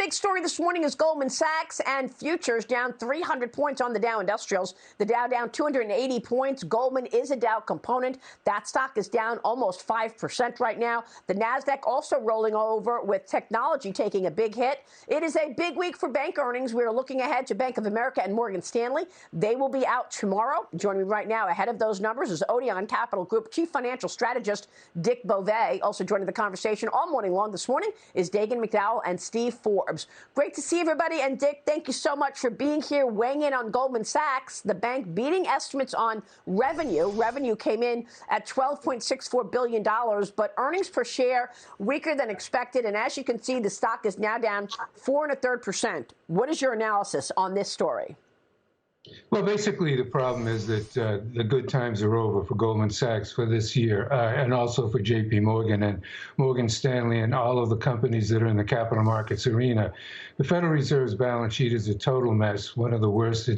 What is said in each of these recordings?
big story this morning is Goldman Sachs and futures down 300 points on the Dow Industrials. The Dow down 280 points. Goldman is a Dow component. That stock is down almost 5% right now. The Nasdaq also rolling over with technology taking a big hit. It is a big week for bank earnings. We're looking ahead to Bank of America and Morgan Stanley. They will be out tomorrow. Joining me right now ahead of those numbers is Odeon Capital Group Chief Financial Strategist Dick Bove. Also joining the conversation all morning long this morning is Dagan McDowell and Steve Forbes. Great to see everybody. And Dick, thank you so much for being here, weighing in on Goldman Sachs, the bank beating estimates on revenue. Revenue came in at $12.64 billion, but earnings per share weaker than expected. And as you can see, the stock is now down 4 1/3%. What is your analysis on this story? Well, basically, the problem is that the good times are over for Goldman Sachs for this year, and also for J.P. Morgan and Morgan Stanley and all of the companies that are in the capital markets arena. The Federal Reserve's balance sheet is a total mess, one of the worst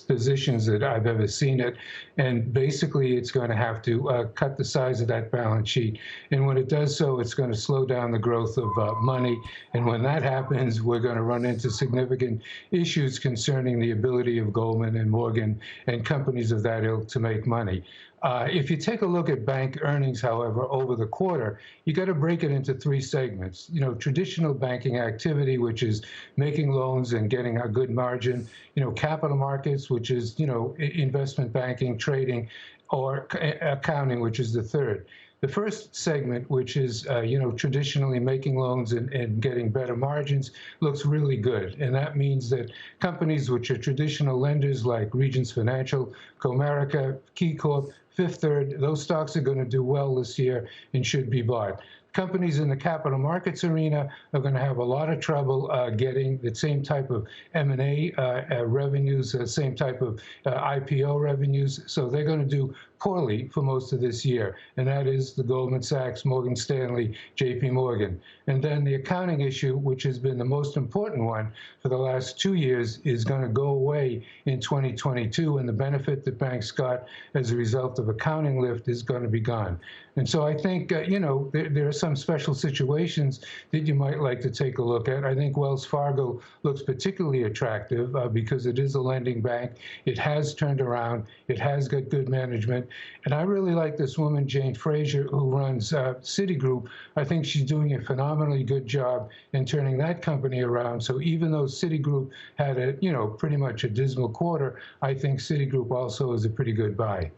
positions that I've ever seen it. And basically, it's going to have to cut the size of that balance sheet. And when it does so, it's going to slow down the growth of money. And when that happens, we're going to run into significant issues concerning the ability of Goldman and Morgan and companies of that ilk to make money. If you take a look at bank earnings, however, over the quarter, you got to break it into three segments. You know, traditional banking activity, which is making loans and getting a good margin. You know, capital markets, which is, you know, investment banking, trading, or accounting, which is the third. The first segment, which is, you know, traditionally making loans and getting better margins, looks really good. And that means that companies which are traditional lenders like Regions Financial, Comerica, KeyCorp, Fifth Third, those stocks are going to do well this year and should be bought. Companies in the capital markets arena are going to have a lot of trouble getting the same type of M&A revenues, same type of IPO revenues. So they're going to do poorly for most of this year, and that is the Goldman Sachs, Morgan Stanley, J.P. Morgan. And then the accounting issue, which has been the most important one for the last 2 years, is going to go away in 2022, and the benefit that banks got as a result of accounting lift is going to be gone. And so I think, you know, there are some special situations that you might like to take a look at. I think Wells Fargo looks particularly attractive because it is a lending bank. It has turned around. It has got good management. And I really like this woman, Jane Fraser, who runs Citigroup. I think she's doing a phenomenally good job in turning that company around. So even though Citigroup had a, you know, pretty much a dismal quarter, I think Citigroup also is a pretty good buy.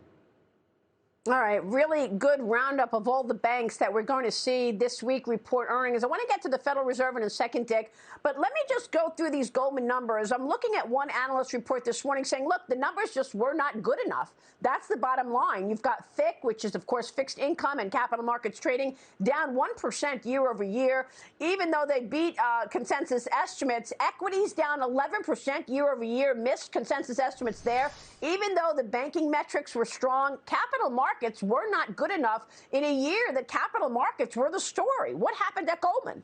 All right, really good roundup of all the banks that we're going to see this week report earnings. I want to get to the Federal Reserve in a second, Dick, but let me just go through these Goldman numbers. I'm looking at one analyst report this morning saying, look, the numbers just were not good enough. That's the bottom line. You've got FIC, which is, of course, fixed income and capital markets trading, down 1% year over year. Even though they beat consensus estimates, equities down 11% year over year, missed consensus estimates there. Even though the banking metrics were strong, capital markets were not good enough in a year that capital markets were the story. What happened at Goldman?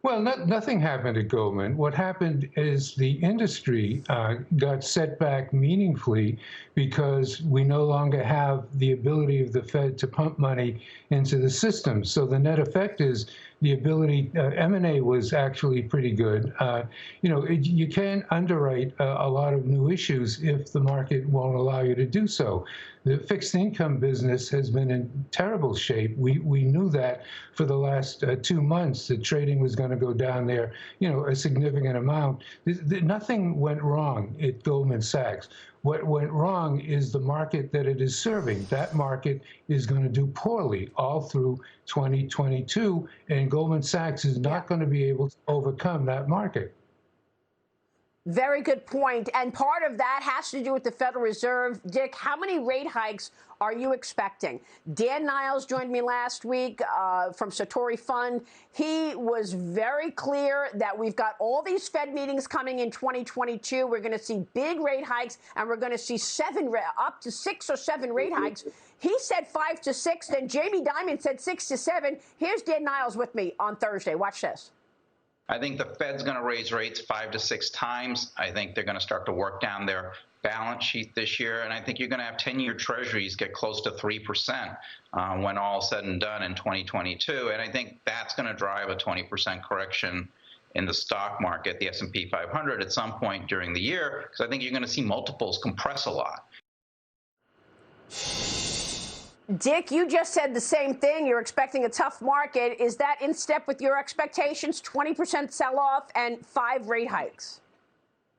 Well, nothing happened at Goldman. What happened is the industry got set back meaningfully because we no longer have the ability of the Fed to pump money into the system. So the net effect is the ability, M&A was actually pretty good. You know, you can't underwrite a lot of new issues if the market won't allow you to do so. The fixed income business has been in terrible shape. We knew that for the last 2 months, that trading was going to go down there, you know, a significant amount. Nothing went wrong at Goldman Sachs. What went wrong is the market that it is serving. That market is going to do poorly all through 2022, and Goldman Sachs is not going to be able to overcome that market. Very good point. And part of that has to do with the Federal Reserve. Dick, how many rate hikes are you expecting? Dan Niles joined me last week from Satori Fund. He was very clear that we've got all these Fed meetings coming in 2022. We're going to see big rate hikes, and we're going to see up to 6 or 7 rate hikes. He said 5 to 6. Then Jamie Dimon said 6 to 7. Here's Dan Niles with me on Thursday. Watch this. I think the Fed's going to raise rates 5 to 6 times. I think they're going to start to work down their balance sheet this year. And I think you're going to have 10-year treasuries get close to 3% when all said and done in 2022. And I think that's going to drive a 20% correction in the stock market, the S&P 500, at some point during the year, because I think you're going to see multiples compress a lot. Dick, you just said the same thing. You're expecting a tough market. Is that in step with your expectations, 20% sell-off and 5 rate hikes?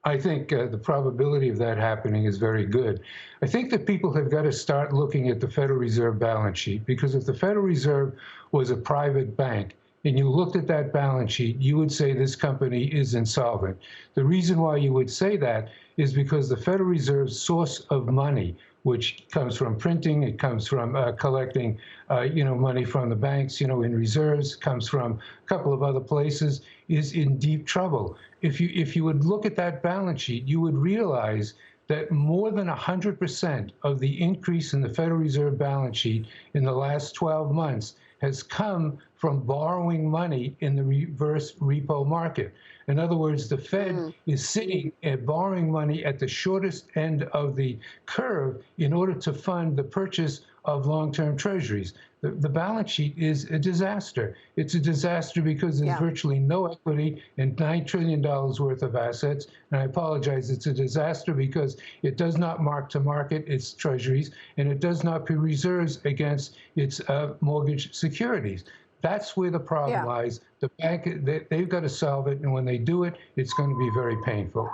I think the probability of that happening is very good. I think that people have got to start looking at the Federal Reserve balance sheet, because if the Federal Reserve was a private bank and you looked at that balance sheet, you would say this company is insolvent. The reason why you would say that is because the Federal Reserve's source of money, which comes from printing, it comes from collecting, money from the banks, in reserves, comes from a couple of other places, is in deep trouble. If you would look at that balance sheet, you would realize that more than 100% of the increase in the Federal Reserve balance sheet in the last 12 months has come from borrowing money in the reverse repo market. In other words, the Fed is sitting and borrowing money at the shortest end of the curve in order to fund the purchase of long-term treasuries. The balance sheet is a disaster. It's a disaster because there's virtually no equity and $9 trillion worth of assets. And I apologize, it's a disaster because it does not mark to market its treasuries, and it does not pay reserves against its mortgage securities. That's where the problem lies. The bank, they've got to solve it, and when they do it, it's going to be very painful.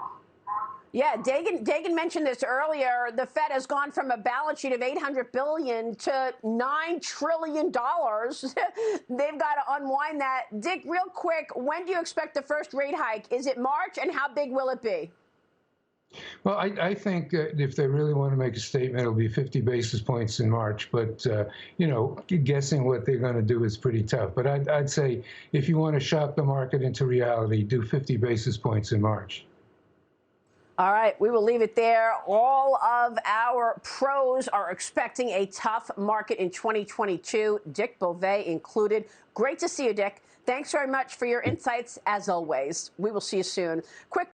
Yeah, Dagan mentioned this earlier. The Fed has gone from a balance sheet of $800 billion to $9 trillion. They've got to unwind that. Dick, real quick, when do you expect the first rate hike? Is it March, and how big will it be? Well, I think if they really want to make a statement, it'll be 50 basis points in March. But, guessing what they're going to do is pretty tough. But I'd say if you want to shock the market into reality, do 50 basis points in March. All right, we will leave it there. All of our pros are expecting a tough market in 2022, Dick Bove included. Great to see you, Dick. Thanks very much for your insights, as always. We will see you soon. Quick